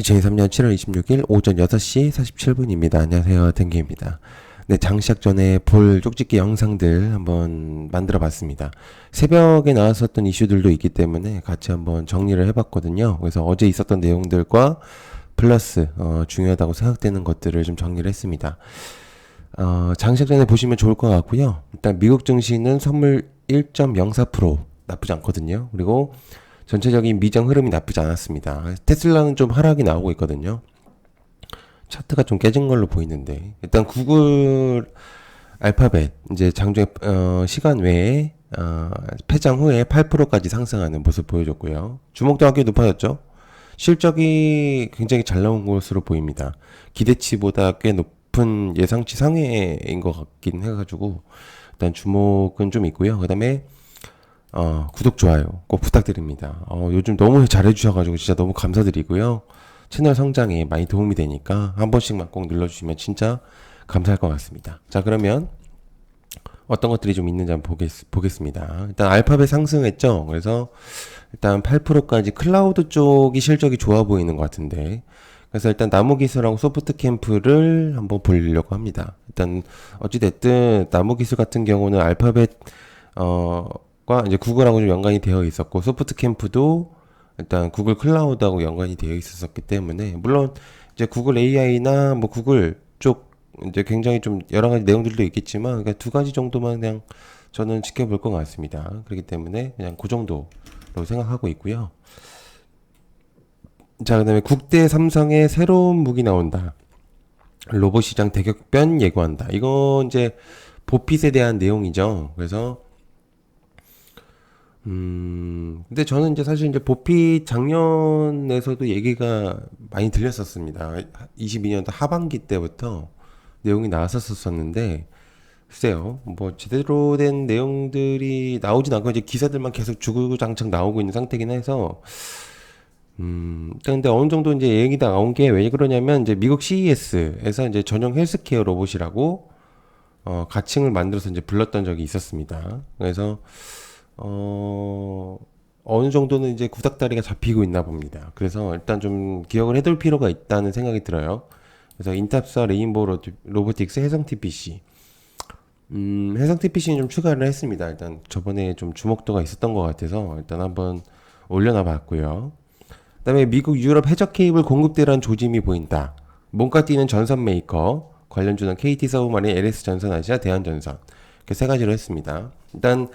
2023년 7월 26일 오전 6시 47분입니다. 안녕하세요. 댕기입니다. 네, 장시작 전에 볼 쪽집기 영상들 한번 만들어 봤습니다. 새벽에 나왔었던 이슈들도 있기 때문에 같이 한번 정리를 해봤거든요. 그래서 어제 있었던 내용들과 플러스 중요하다고 생각되는 것들을 좀 정리를 했습니다. 장시작 전에 보시면 좋을 것 같고요. 일단 미국 증시는 선물 1.04% 나쁘지 않거든요. 그리고 전체적인 미정 흐름이 나쁘지 않았습니다. 테슬라는 좀 하락이 나오고 있거든요. 차트가 좀 깨진 걸로 보이는데 일단 구글 알파벳 이제 장중에 시간 외에 폐장 후에 8%까지 상승하는 모습 보여줬고요. 주목도가 꽤 높아졌죠. 실적이 굉장히 잘 나온 것으로 보입니다. 기대치보다 꽤 높은 예상치 상회인 것 같긴 해가지고 일단 주목은 좀 있고요. 그 다음에 구독, 좋아요 꼭 부탁드립니다. 요즘 너무 잘해주셔가지고 진짜 너무 감사드리고요. 채널 성장에 많이 도움이 되니까 한 번씩만 꼭 눌러주시면 진짜 감사할 것 같습니다. 자, 그러면 어떤 것들이 좀 있는지 한번 보겠습니다. 일단 알파벳 상승했죠. 그래서 일단 8%까지 클라우드 쪽이 실적이 좋아 보이는 것 같은데, 그래서 일단 나무기술하고 소프트캠프를 한번 보려고 합니다. 일단 어찌됐든 나무기술 같은 경우는 알파벳 과 이제 구글하고 좀 연관이 되어 있었고, 소프트캠프도 일단 구글 클라우드하고 연관이 되어 있었기 때문에, 물론 이제 구글 AI나 뭐 구글 쪽 이제 굉장히 좀 여러 가지 내용들도 있겠지만, 그러니까 두 가지 정도만 그냥 저는 지켜볼 것 같습니다. 그렇기 때문에 그냥 그 정도로 생각하고 있고요. 자, 그다음에 국대 삼성의 새로운 무기 나온다. 로봇 시장 대격변 예고한다. 이거 이제 보핏에 대한 내용이죠. 그래서 근데 저는 이제 사실 이제 보핏 작년에서도 얘기가 많이 들렸었습니다. 22년도 하반기 때부터 내용이 나왔었었는데, 글쎄요, 뭐 제대로 된 내용들이 나오진 않고 이제 기사들만 계속 주구장창 나오고 있는 상태긴 해서, 일단 근데 어느 정도 이제 얘기가 나온 게 왜 그러냐면, 이제 미국 CES에서 이제 전용 헬스케어 로봇이라고 가칭을 만들어서 이제 불렀던 적이 있었습니다. 그래서 어느 정도는 이제 구닥다리가 잡히고 있나 봅니다. 그래서 일단 좀 기억을 해둘 필요가 있다는 생각이 들어요. 그래서 인탑사 레인보우 로보틱스 해성 TPC. 해성 TPC는 좀 추가를 했습니다. 일단 저번에 좀 주목도가 있었던 것 같아서 일단 한번 올려놔 봤고요. 그다음에 미국 유럽 해적 케이블 공급대란 조짐이 보인다. 몸가 뛰는 전선 메이커 관련주는 KT 서브마린, LS 전선 아시아, 대한전선, 이렇게 세 가지로 했습니다. 일단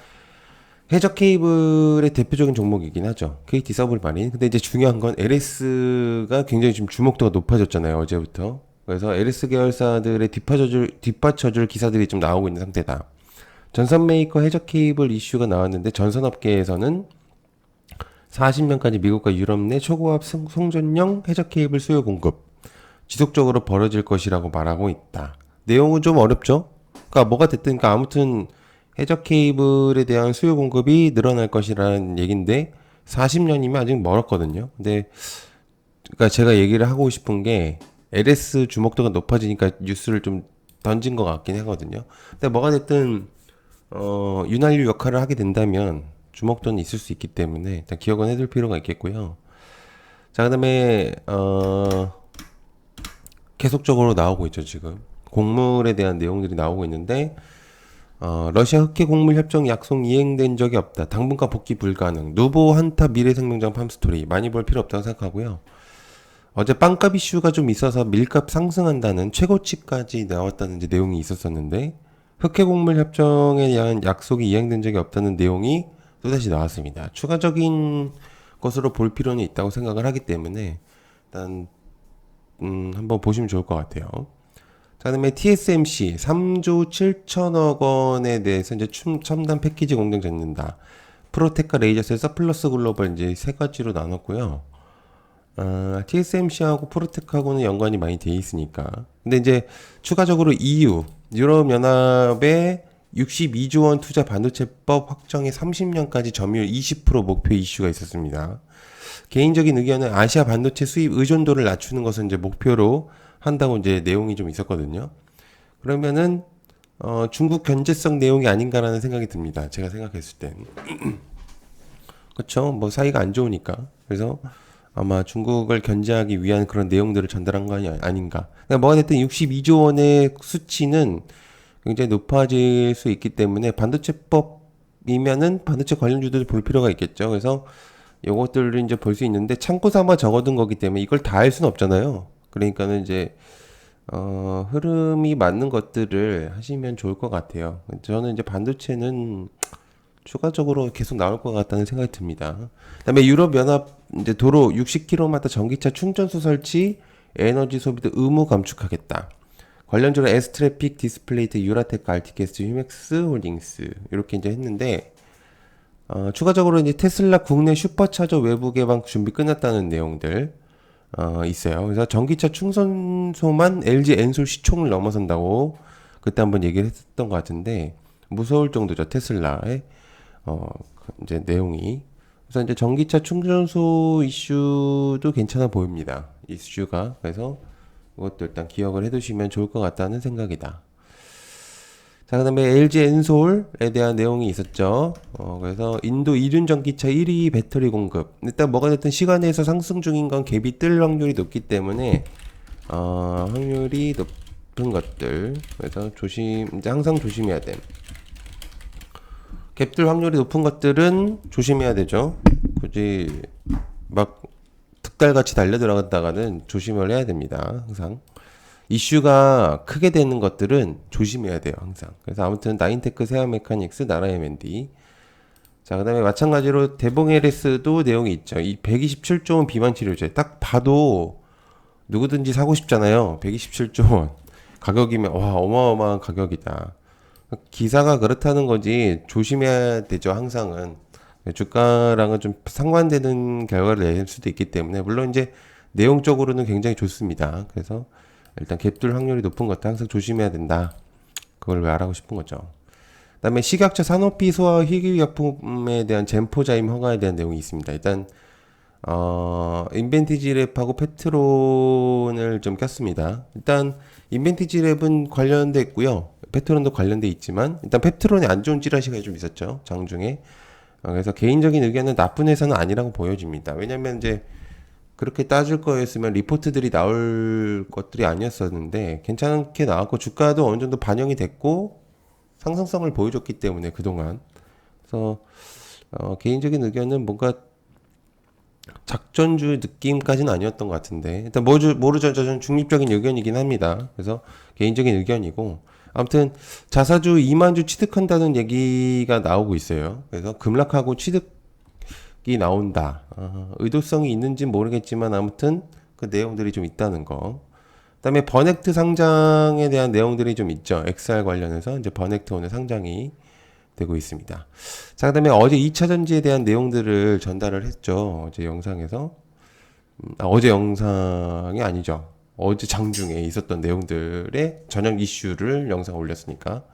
해적 케이블의 대표적인 종목이긴 하죠. KT 서브마린. 근데 이제 중요한 건 LS가 굉장히 지금 주목도가 높아졌잖아요, 어제부터. 그래서 LS 계열사들의 뒷받쳐줄 기사들이 좀 나오고 있는 상태다. 전선 메이커 해적 케이블 이슈가 나왔는데, 전선업계에서는 40년까지 미국과 유럽 내 초고압 송전용 해적 케이블 수요 공급 지속적으로 벌어질 것이라고 말하고 있다. 내용은 좀 어렵죠? 그러니까 뭐가 됐든, 그러니까 아무튼 해적 케이블에 대한 수요 공급이 늘어날 것이라는 얘기인데, 40년이면 아직 멀었거든요. 근데 그러니까 제가 얘기를 하고 싶은 게, LS 주목도가 높아지니까 뉴스를 좀 던진 것 같긴 하거든요. 근데 뭐가 됐든 윤활유 역할을 하게 된다면 주목도는 있을 수 있기 때문에 일단 기억은 해둘 필요가 있겠고요. 자, 그다음에 계속적으로 나오고 있죠. 지금 곡물에 대한 내용들이 나오고 있는데, 러시아 흑해 곡물 협정 약속 이행된 적이 없다. 당분간 복귀 불가능. 누보 한타 미래생명장 팜스토리. 많이 볼 필요 없다고 생각하고요. 어제 빵값 이슈가 좀 있어서 밀값 상승한다는 최고치까지 나왔다는 이제 내용이 있었었는데, 흑해 곡물 협정에 대한 약속이 이행된 적이 없다는 내용이 또다시 나왔습니다. 추가적인 것으로 볼 필요는 있다고 생각을 하기 때문에 일단 한번 보시면 좋을 것 같아요. 자, 그다음에 TSMC 3조 7천억 원에 대해서 이제 첨단 패키지 공장 짓는다. 프로테카 레이저스에서 플러스 글로벌 이제 세 가지로 나눴고요. TSMC하고 프로테카하고는 연관이 많이 돼 있으니까. 근데 이제 추가적으로 EU 유럽 연합의 62조 원 투자 반도체법 확정의 30년까지 점유율 20% 목표 이슈가 있었습니다. 개인적인 의견은 아시아 반도체 수입 의존도를 낮추는 것을 이제 목표로 한다고 이제 내용이 좀 있었거든요. 그러면은 중국 견제성 내용이 아닌가라는 생각이 듭니다. 제가 생각했을 땐. 그렇죠. 뭐 사이가 안 좋으니까. 그래서 아마 중국을 견제하기 위한 그런 내용들을 전달한 거 아닌가. 그러니까 뭐가 됐든 62조 원의 수치는 굉장히 높아질 수 있기 때문에 반도체법이면은 반도체 관련주들 볼 필요가 있겠죠. 그래서 요것들을 이제 볼 수 있는데 참고 삼아 적어둔 거기 때문에 이걸 다 할 수는 없잖아요. 그러니까는 이제 흐름이 맞는 것들을 하시면 좋을 것 같아요. 저는 이제 반도체는 추가적으로 계속 나올 것 같다는 생각이 듭니다. 그다음에 유럽 연합 이제 도로 60km 전기차 충전소 설치, 에너지 소비도 의무 감축하겠다. 관련주로 에스트래픽, 디스플레이트, 유라테크, 알티캐스트, 휴맥스 홀딩스 이렇게 이제 했는데 추가적으로 이제 테슬라 국내 슈퍼차저 외부 개방 준비 끝났다는 내용들 있어요. 그래서 전기차 충전소만 LG 엔솔 시총을 넘어선다고 그때 한번 얘기를 했었던 것 같은데 무서울 정도죠. 테슬라의 이제 내용이. 그래서 이제 전기차 충전소 이슈도 괜찮아 보입니다. 이슈가. 그래서 이것도 일단 기억을 해두시면 좋을 것 같다는 생각이다. 자, 그다음에 LG 엔솔에 대한 내용이 있었죠. 그래서 인도 이륜 전기차 1위 배터리 공급. 일단 뭐가 됐든 시간에서 상승 중인 건 갭이 뜰 확률이 높기 때문에 확률이 높은 것들. 그래서 이제 항상 조심해야 돼. 갭들 확률이 높은 것들은 조심해야 되죠. 굳이 막 득달같이 달려 들어갔다가는 조심을 해야 됩니다. 항상. 이슈가 크게 되는 것들은 조심해야 돼요. 항상. 그래서 아무튼 나인테크, 세아 메카닉스, 나라 M&D. 자, 그다음에 마찬가지로 대봉 LS도 내용이 있죠. 이 127조 원 비만 치료제. 딱 봐도 누구든지 사고 싶잖아요. 127조 원. 가격이면 와, 어마어마한 가격이다. 기사가 그렇다는 거지 조심해야 되죠. 항상은. 주가랑은 좀 상반되는 결과를 낼 수도 있기 때문에 물론 이제 내용적으로는 굉장히 좋습니다. 그래서 일단 갭둘 확률이 높은 것도 항상 조심해야 된다. 그걸 말하고 싶은 거죠. 그다음에 식약처 산업비 소화 희귀약품에 대한 젠포자임 허가에 대한 내용이 있습니다. 일단 인벤티지랩하고 페트론을 좀 꼈습니다. 일단 인벤티지랩은 관련돼 있고요. 페트론도 관련돼 있지만 일단 페트론에 안 좋은 찌라시가 좀 있었죠. 장중에. 그래서 개인적인 의견은 나쁜 회사는 아니라고 보여집니다. 왜냐면 이제 그렇게 따질 거였으면 리포트들이 나올 것들이 아니었었는데 괜찮게 나왔고 주가도 어느 정도 반영이 됐고 상승성을 보여줬기 때문에 그동안 그래서 개인적인 의견은 뭔가 작전주 느낌까지는 아니었던 것 같은데 일단 모르죠. 저는 중립적인 의견이긴 합니다. 그래서 개인적인 의견이고 아무튼 자사주 2만주 취득한다는 얘기가 나오고 있어요. 그래서 급락하고 취득이 나온다. 의도성이 있는지 모르겠지만 아무튼 그 내용들이 좀 있다는 거. 그다음에 버넥트 상장에 대한 내용들이 좀 있죠. XR 관련해서 이제 버넥트 오늘 상장이 되고 있습니다. 자, 그다음에 어제 2차 전지에 대한 내용들을 전달을 했죠. 어제 영상에서. 어제 영상이 아니죠. 어제 장중에 있었던 내용들의 저녁 이슈를 영상 올렸으니까.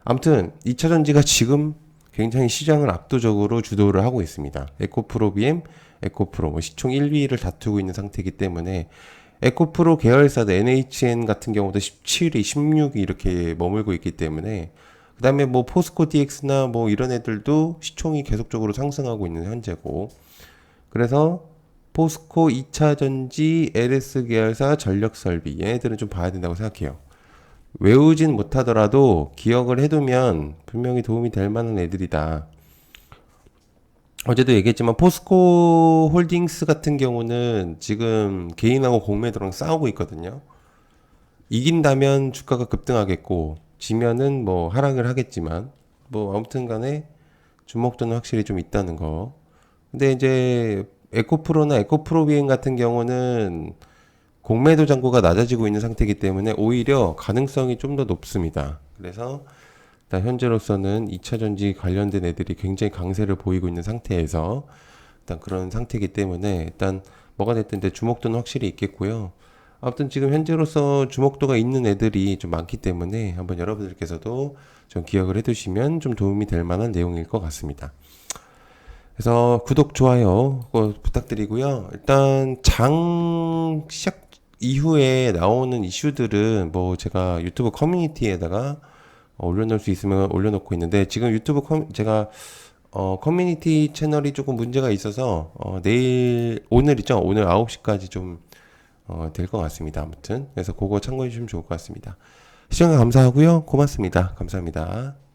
아무튼 2차 전지가 지금 굉장히 시장을 압도적으로 주도를 하고 있습니다. 에코프로 BM, 에코프로 뭐 시총 1위를 다투고 있는 상태이기 때문에 에코프로 계열사들 NHN 같은 경우도 17위, 16위 이렇게 머물고 있기 때문에 그 다음에 뭐 포스코 DX나 뭐 이런 애들도 시총이 계속적으로 상승하고 있는 현재고 그래서 포스코 2차 전지, LS 계열사, 전력설비 얘네들은 좀 봐야 된다고 생각해요. 외우진 못하더라도 기억을 해두면 분명히 도움이 될 만한 애들이다. 어제도 얘기했지만 포스코 홀딩스 같은 경우는 지금 개인하고 공매도랑 싸우고 있거든요. 이긴다면 주가가 급등하겠고 지면은 뭐 하락을 하겠지만 뭐 아무튼 간에 주목도는 확실히 좀 있다는 거. 근데 이제 에코프로나 에코프로비엔 같은 경우는 공매도 잔고가 낮아지고 있는 상태이기 때문에 오히려 가능성이 좀 더 높습니다. 그래서 일단 현재로서는 2차 전지 관련된 애들이 굉장히 강세를 보이고 있는 상태에서 일단 그런 상태이기 때문에 일단 뭐가 됐든 이제 주목도는 확실히 있겠고요. 아무튼 지금 현재로서 주목도가 있는 애들이 좀 많기 때문에 한번 여러분들께서도 좀 기억을 해두시면 좀 도움이 될 만한 내용일 것 같습니다. 그래서 구독, 좋아요 부탁드리고요. 일단 장 시작 이후에 나오는 이슈들은 뭐 제가 유튜브 커뮤니티에다가 올려놓을 수 있으면 올려놓고 있는데 지금 유튜브 제가 커뮤니티 채널이 조금 문제가 있어서 오늘 있죠? 오늘 9시까지 좀 될 것 같습니다. 아무튼 그래서 그거 참고해 주시면 좋을 것 같습니다. 시청해 감사하고요. 고맙습니다. 감사합니다.